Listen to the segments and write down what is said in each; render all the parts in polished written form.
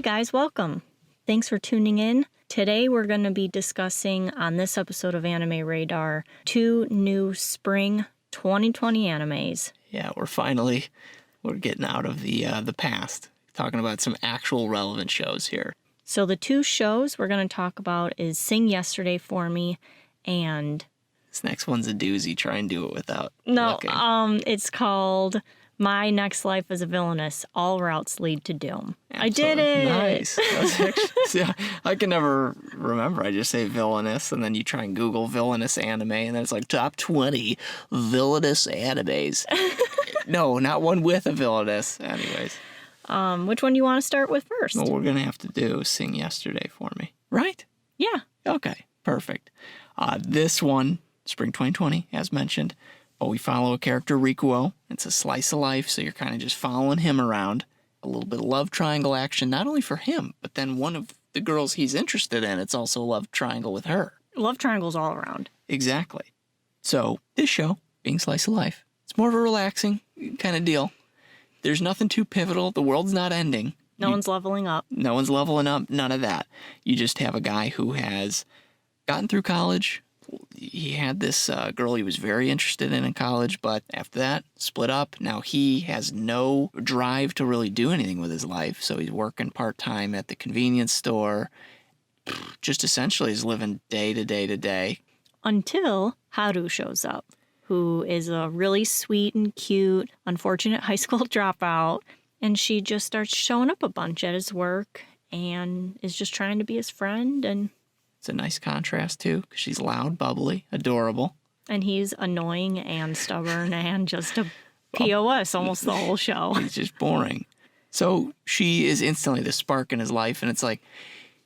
guys, welcome. Thanks for tuning in. Today we're going to be discussing on this episode of Anime Radar 2 new spring 2020 animes. Yeah, we're getting out of the past, talking about some actual relevant shows here. So the two shows we're going to talk about is Sing Yesterday for Me and... This next one's a doozy. Try and do it without looking. It's called My Next Life as a Villainess. All Routes Lead to Doom. Absolutely. I did it! Nice. That's actually, yeah, I can never remember. I just say Villainous, and then you try and Google Villainous anime, and then it's like top 20 Villainous animes. No, not one with a Villainous. Anyways. Which one do you want to start with first? Well, we're going to have to do Sing Yesterday for Me. Right? Yeah. Okay, perfect. This one, Spring 2020, as mentioned. But we follow a character, Rikuo. It's a slice of life, so you're kind of just following him around. A little bit of love triangle action, not only for him, but then one of the girls he's interested in, it's also a love triangle with her. Love triangles all around. Exactly. So, this show, being slice of life, it's more of a relaxing kind of deal. There's nothing too pivotal. The world's not ending. No one's leveling up. No one's leveling up. None of that. You just have a guy who has gotten through college. He had this girl he was very interested in college, but after that, split up. Now he has no drive to really do anything with his life, so he's working part-time at the convenience store. Just essentially is living day to day to day. Until Haru shows up, who is a really sweet and cute, unfortunate high school dropout, and she just starts showing up a bunch at his work and is just trying to be his friend. And it's a nice contrast, too, because she's loud, bubbly, adorable. And he's annoying and stubborn and just a POS almost the whole show. He's just boring. So she is instantly the spark in his life, and it's like,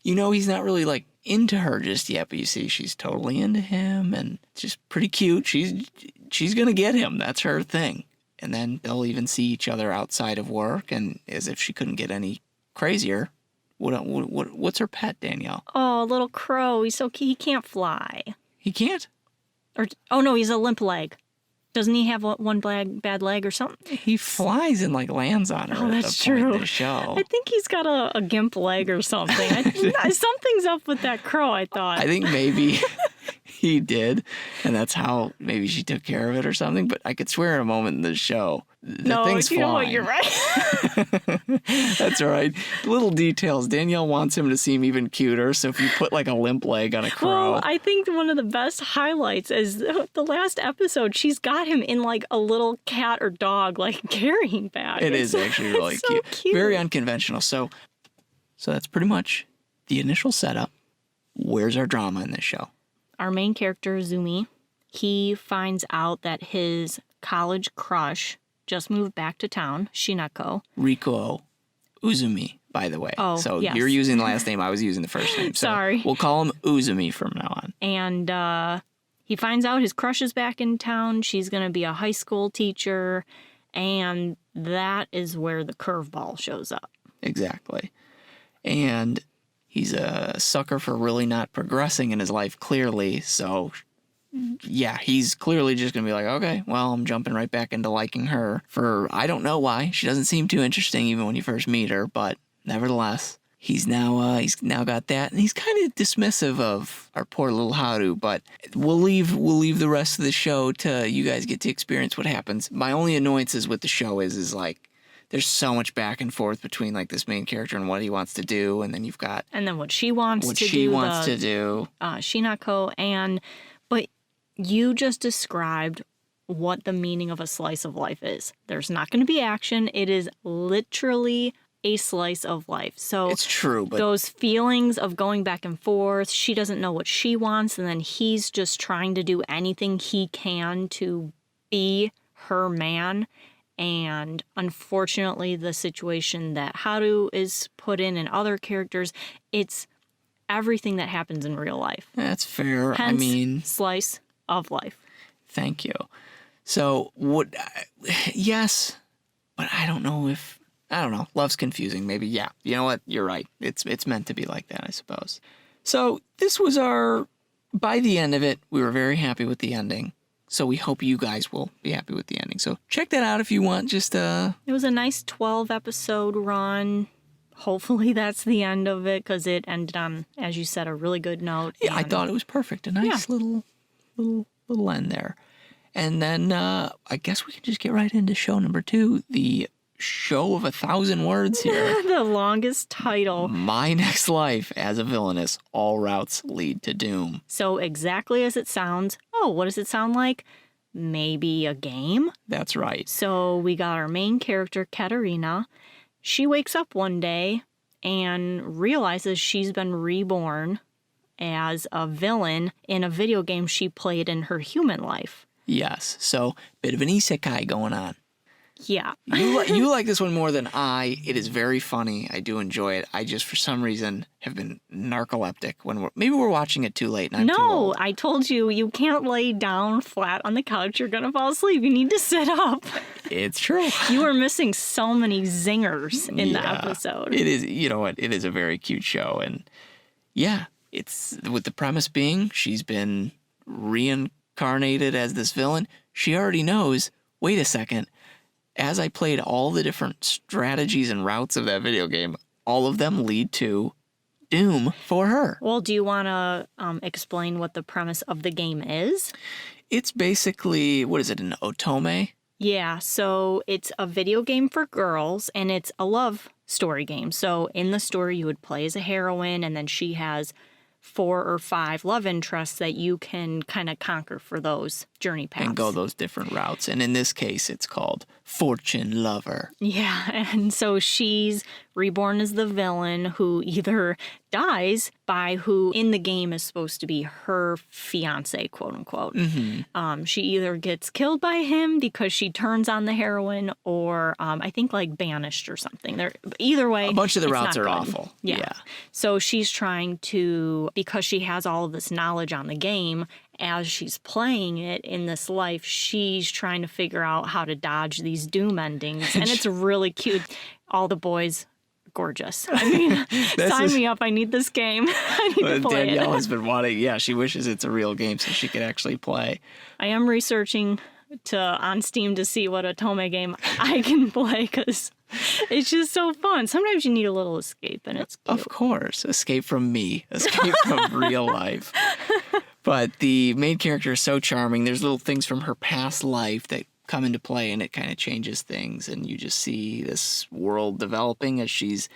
he's not really, into her just yet, but you see she's totally into him, and just pretty cute. She's going to get him. That's her thing. And then they'll even see each other outside of work, and as if she couldn't get any crazier. What's her pet, Danielle? Oh, a little crow. He's so cute. He can't fly. He can't? Oh, no, he's a limp leg. Doesn't he have one bad leg or something? He flies and, lands on her at the point of the show. I think he's got a gimp leg or something. Something's up with that crow, I thought. I think maybe he did, and that's how maybe she took care of it or something, but I could swear in a moment in the show, thing's flying. Know what, you're right. That's all right. Little details. Danielle wants him to seem even cuter, so if you put a limp leg on a crow. Well, I think one of the best highlights is the last episode. She's got him in a little cat or dog carrying bag. It is actually really so cute. Very unconventional. So that's pretty much the initial setup. Where's our drama in this show? Our main character, Zumi, he finds out that his college crush just moved back to town, Shinako. Rikuo Uzumi, by the way. Oh, so yes. You're using the last name, I was using the first name. So Sorry. We'll call him Uzumi from now on. And he finds out his crush is back in town. She's going to be a high school teacher. And that is where the curveball shows up. Exactly. And he's a sucker for really not progressing in his life, clearly. So, yeah, he's clearly just going to be like, okay, well, I'm jumping right back into liking her for, I don't know why. She doesn't seem too interesting even when you first meet her. But nevertheless, he's now got that. And he's kind of dismissive of our poor little Haru. But we'll leave the rest of the show to you guys get to experience what happens. My only annoyances with the show is there's so much back and forth between this main character and what he wants to do, and then you've got what she wants to do. Shinako, but you just described what the meaning of a slice of life is. There's not going to be action. It is literally a slice of life. So it's true, but those feelings of going back and forth, she doesn't know what she wants, and then he's just trying to do anything he can to be her man. And unfortunately, the situation that Haru is put in and other characters, it's everything that happens in real life. That's fair. Hence, slice of life. Thank you. So, yes, but I don't know. Love's confusing. Maybe, yeah. You know what? You're right. It's meant to be like that, I suppose. So, this was by the end of it, we were very happy with the ending. So we hope you guys will be happy with the ending. So check that out if you want. It was a nice 12-episode run. hopefully that's the end of it, because it ended on, as you said, a really good note. Yeah, I thought it was perfect. A nice little end there. And then I guess we can just get right into show number 2, the show of 1,000 words here. The longest title. My Next Life as a Villainess. All routes lead to doom. So exactly as it sounds. Oh, what does it sound like? Maybe a game? That's right. So we got our main character, Katerina. She wakes up one day and realizes she's been reborn as a villain in a video game she played in her human life. Yes. So, bit of an isekai going on. Yeah. You like this one more than I. It is very funny. I do enjoy it. I just, for some reason, have been narcoleptic when maybe we're watching it too late and I'm too old. I told you, you can't lay down flat on the couch. You're going to fall asleep. You need to sit up. It's true. You were missing so many zingers in the episode. It is, you know what? It is a very cute show. And yeah, it's with the premise being she's been reincarnated as this villain. She already knows, wait a second, as I played all the different strategies and routes of that video game, all of them lead to doom for her. Well, do you want to explain what the premise of the game is? It's basically, what is it, an otome? Yeah, so it's a video game for girls, and it's a love story game. So in the story, you would play as a heroine, and then she has 4 or 5 love interests that you can kind of conquer for those journey paths. And go those different routes. And in this case, it's called Fortune Lover. Yeah, and so she's reborn as the villain who either dies by who in the game is supposed to be her fiance, quote unquote. Mm-hmm. She either gets killed by him because she turns on the heroine, or I think like banished or something. Either way, a bunch of the routes are good. awful. Yeah. So she's trying to, because she has all of this knowledge on the game, as she's playing it in this life, she's trying to figure out how to dodge these doom endings. And it's really cute. All the boys, gorgeous. I mean, sign me up. I need this game. I need to play Danielle it. has been wanting, she wishes it's a real game so she could actually play. I am researching on Steam to see what otome game I can play, because it's just so fun. Sometimes you need a little escape, and it's cute. Of course. Escape from me. Escape from real life. But the main character is so charming. There's little things from her past life that come into play, and it kind of changes things. And you just see this world developing as she's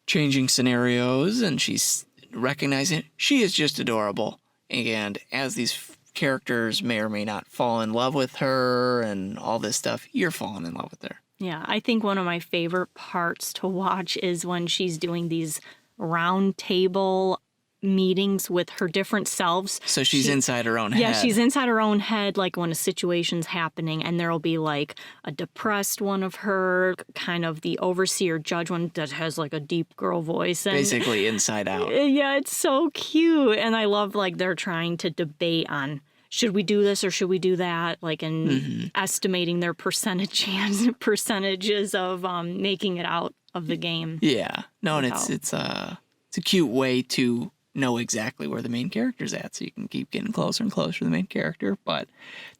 changing scenarios, and she's recognizing she is just adorable. And as these characters may or may not fall in love with her and all this stuff, you're falling in love with her. Yeah, I think one of my favorite parts to watch is when she's doing these round table meetings with her different selves. So she's inside her own head. Yeah, she's inside her own head, like when a situation's happening, and there'll be like a depressed one of her, kind of the overseer judge one that has like a deep girl voice. And basically inside out. Yeah, it's so cute. And I love like they're trying to debate on, should we do this or should we do that? Like, and estimating their percentages of making it out of the game. Yeah. No, and it's a cute way to know exactly where the main character's at, so you can keep getting closer and closer to the main character. But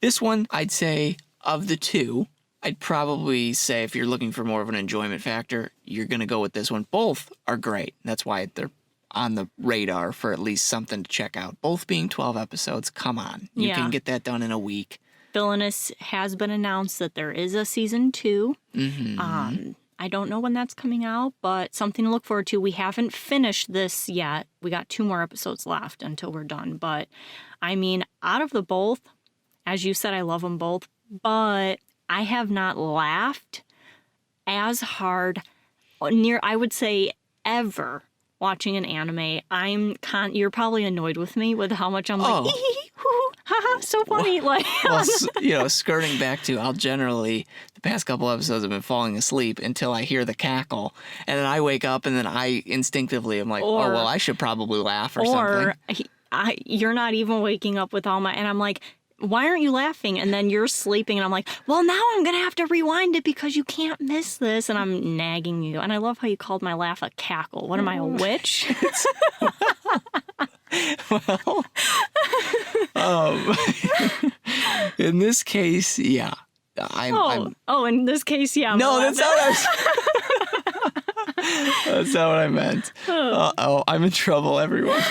this one, I'd say, of the two, I'd probably say if you're looking for more of an enjoyment factor, you're going to go with this one. Both are great. That's why they're on the radar for at least something to check out. Both being 12 episodes. Come on. You can get that done in a week. Villainous has been announced that there is a season 2. I don't know when that's coming out, but something to look forward to. We haven't finished this yet. We got 2 more episodes left until we're done. But, I mean, out of the both, as you said, I love them both. But I have not laughed as hard, I would say, ever watching an anime. You're probably annoyed with me with how much I'm like, haha, so funny. Well, skirting back to, I'll generally, the past couple episodes I've been falling asleep until I hear the cackle, and then I wake up and then I instinctively am like, I should probably laugh or something. You're not even waking up with all and I'm like, why aren't you laughing? And then you're sleeping, and I'm like, well, now I'm going to have to rewind it because you can't miss this. And I'm nagging you. And I love how you called my laugh a cackle. What am I, a witch? Well, in this case, yeah. In this case, yeah. No, that's not what That's not what I meant. Uh-oh, I'm in trouble, everyone.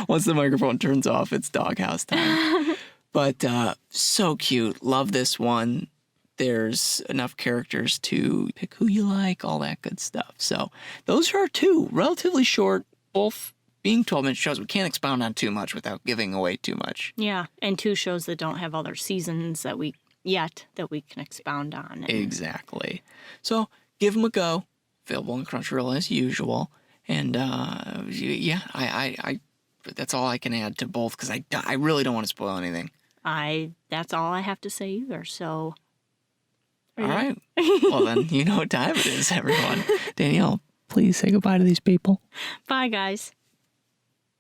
Once the microphone turns off, it's doghouse time. But so cute. Love this one. There's enough characters to pick who you like, all that good stuff. So those are 2 relatively short, both being 12-minute shows. We can't expound on too much without giving away too much. Yeah, and 2 shows that don't have other seasons that we can expound on. Exactly. So give them a go. Available on Crunchyroll as usual. And yeah, I that's all I can add to both because I really don't want to spoil anything. That's all I have to say either. So. All right. Well, then you know what time it is, everyone. Danielle, please say goodbye to these people. Bye, guys.